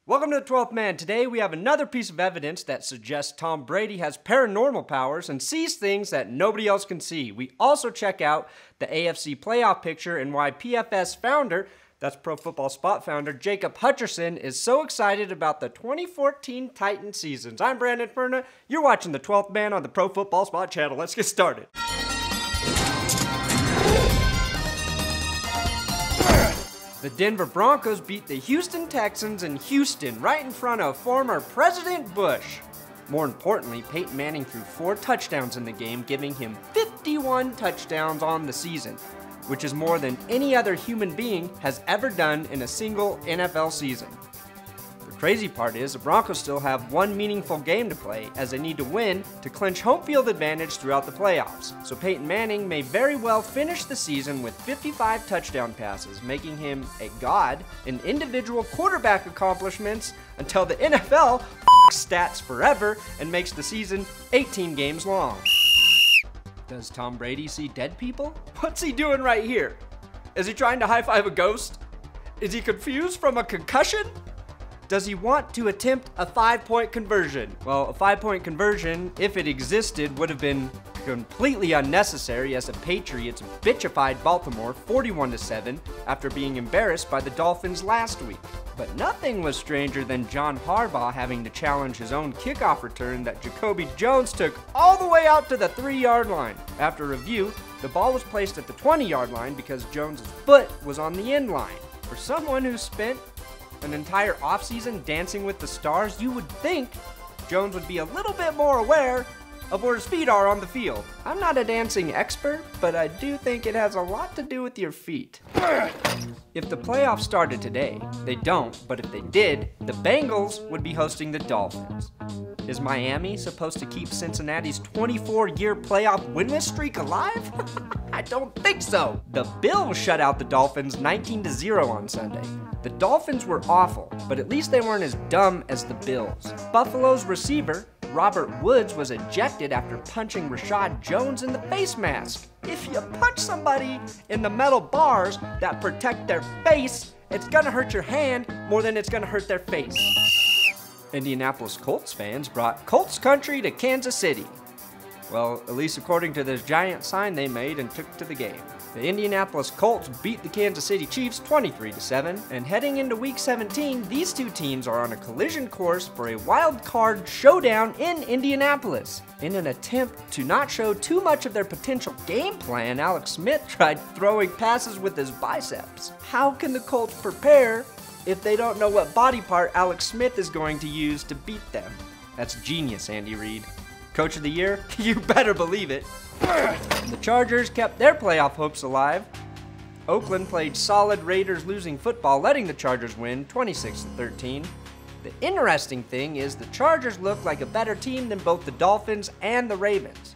Welcome to the 12th Man. Today we have another piece of evidence that suggests Tom Brady has paranormal powers and sees things that nobody else can see. We also check out the AFC playoff picture and why PFS founder, that's Pro Football Spot founder, Jacob Hutcherson is so excited about the 2014 Titan seasons. I'm Brandon Perna. You're watching the 12th Man on the Pro Football Spot channel. Let's get started. The Denver Broncos beat the Houston Texans in Houston right in front of former President Bush. More importantly, Peyton Manning threw 4 touchdowns in the game, giving him 51 touchdowns on the season, which is more than any other human being has ever done in a single NFL season. The crazy part is the Broncos still have one meaningful game to play, as they need to win to clinch home field advantage throughout the playoffs. So Peyton Manning may very well finish the season with 55 touchdown passes, making him a god in individual quarterback accomplishments until the NFL stats forever and makes the season 18 games long. Does Tom Brady see dead people? What's he doing right here? Is he trying to high-five a ghost? Is he confused from a concussion? Does he want to attempt a 5-point conversion? Well, a 5-point conversion, if it existed, would have been completely unnecessary as the Patriots bitchified Baltimore 41-7 after being embarrassed by the Dolphins last week. But nothing was stranger than John Harbaugh having to challenge his own kickoff return that Jacoby Jones took all the way out to the 3-yard line. After review, the ball was placed at the 20-yard line because Jones' foot was on the end line. For someone who spent an entire offseason dancing with the stars, you would think Jones would be a little bit more aware of where his feet are on the field. I'm not a dancing expert, but I do think it has a lot to do with your feet. If the playoffs started today, they don't, but if they did, the Bengals would be hosting the Dolphins. Is Miami supposed to keep Cincinnati's 24-year playoff winless streak alive? I don't think so. The Bills shut out the Dolphins 19-0 on Sunday. The Dolphins were awful, but at least they weren't as dumb as the Bills. Buffalo's receiver, Robert Woods, was ejected after punching Rashad Jones in the face mask. If you punch somebody in the metal bars that protect their face, it's gonna hurt your hand more than it's gonna hurt their face. Indianapolis Colts fans brought Colts country to Kansas City. Well, at least according to this giant sign they made and took to the game. The Indianapolis Colts beat the Kansas City Chiefs 23-7, and heading into Week 17, these two teams are on a collision course for a wild card showdown in Indianapolis. In an attempt to not show too much of their potential game plan, Alex Smith tried throwing passes with his biceps. How can the Colts prepare if they don't know what body part Alex Smith is going to use to beat them? That's genius, Andy Reid. Coach of the Year? You better believe it. The Chargers kept their playoff hopes alive. Oakland played solid Raiders losing football, letting the Chargers win 26-13. The interesting thing is the Chargers look like a better team than both the Dolphins and the Ravens.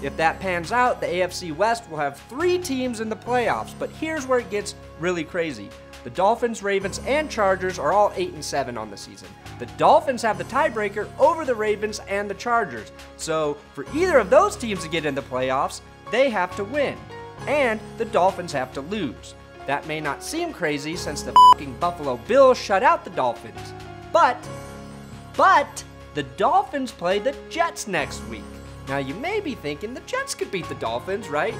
If that pans out, the AFC West will have 3 teams in the playoffs, but here's where it gets really crazy. The Dolphins, Ravens, and Chargers are all 8-7 on the season. The Dolphins have the tiebreaker over the Ravens and the Chargers. So for either of those teams to get in the playoffs, they have to win. And the Dolphins have to lose. That may not seem crazy since the fucking Buffalo Bills shut out the Dolphins. But the Dolphins play the Jets next week. Now you may be thinking the Jets could beat the Dolphins, right?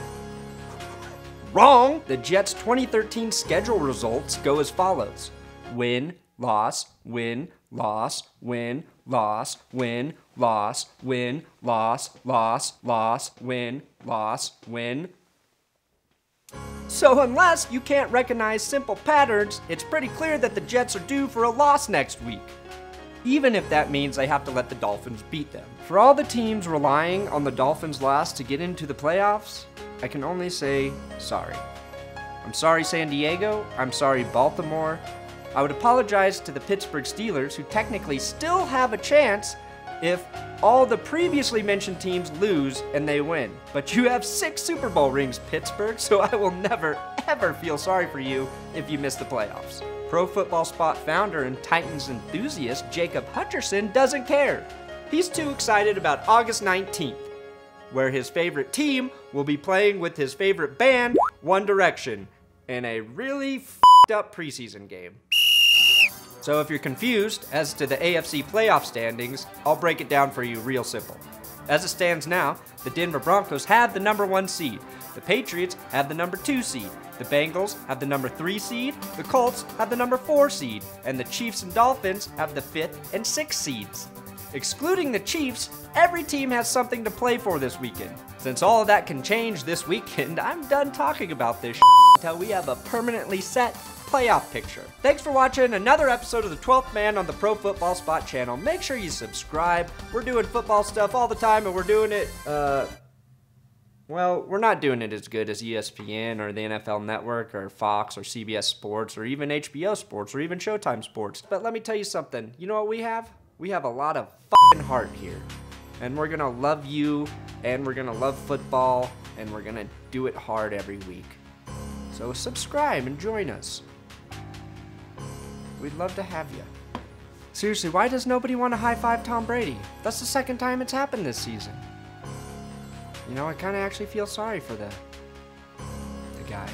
Wrong! The Jets' 2013 schedule results go as follows: win, loss, win, loss, win, loss, win, loss, win, loss, loss, loss, win, loss, win. So unless you can't recognize simple patterns, it's pretty clear that the Jets are due for a loss next week, even if that means they have to let the Dolphins beat them. For all the teams relying on the Dolphins' loss to get into the playoffs, I can only say sorry. I'm sorry, San Diego. I'm sorry, Baltimore. I would apologize to the Pittsburgh Steelers, who technically still have a chance if all the previously mentioned teams lose and they win. But you have 6 Super Bowl rings, Pittsburgh, so I will never, ever feel sorry for you if you miss the playoffs. Pro Football Spot founder and Titans enthusiast Jacob Hutcherson doesn't care. He's too excited about August 19th, where his favorite team will be playing with his favorite band, One Direction, in a really f***ed up preseason game. So if you're confused as to the AFC playoff standings, I'll break it down for you real simple. As it stands now, the Denver Broncos have the number 1 seed. The Patriots have the number 2 seed. The Bengals have the number 3 seed. The Colts have the number 4 seed. And the Chiefs and Dolphins have the 5th and 6th seeds. Excluding the Chiefs, every team has something to play for this weekend. Since all of that can change this weekend, I'm done talking about this until we have a permanently set playoff picture. Thanks for watching another episode of the 12th Man on the Pro Football Spot channel. Make sure you subscribe. We're doing football stuff all the time, and we're doing it, well, we're not doing it as good as ESPN or the NFL Network or Fox or CBS Sports or even HBO Sports or even Showtime Sports. But let me tell you something. You know what we have? We have a lot of fucking heart here. And we're gonna love you, and we're gonna love football, and we're gonna do it hard every week. So subscribe and join us. We'd love to have you. Seriously, why does nobody want to high-five Tom Brady? That's the second time it's happened this season. You know, I kind of actually feel sorry for the guy.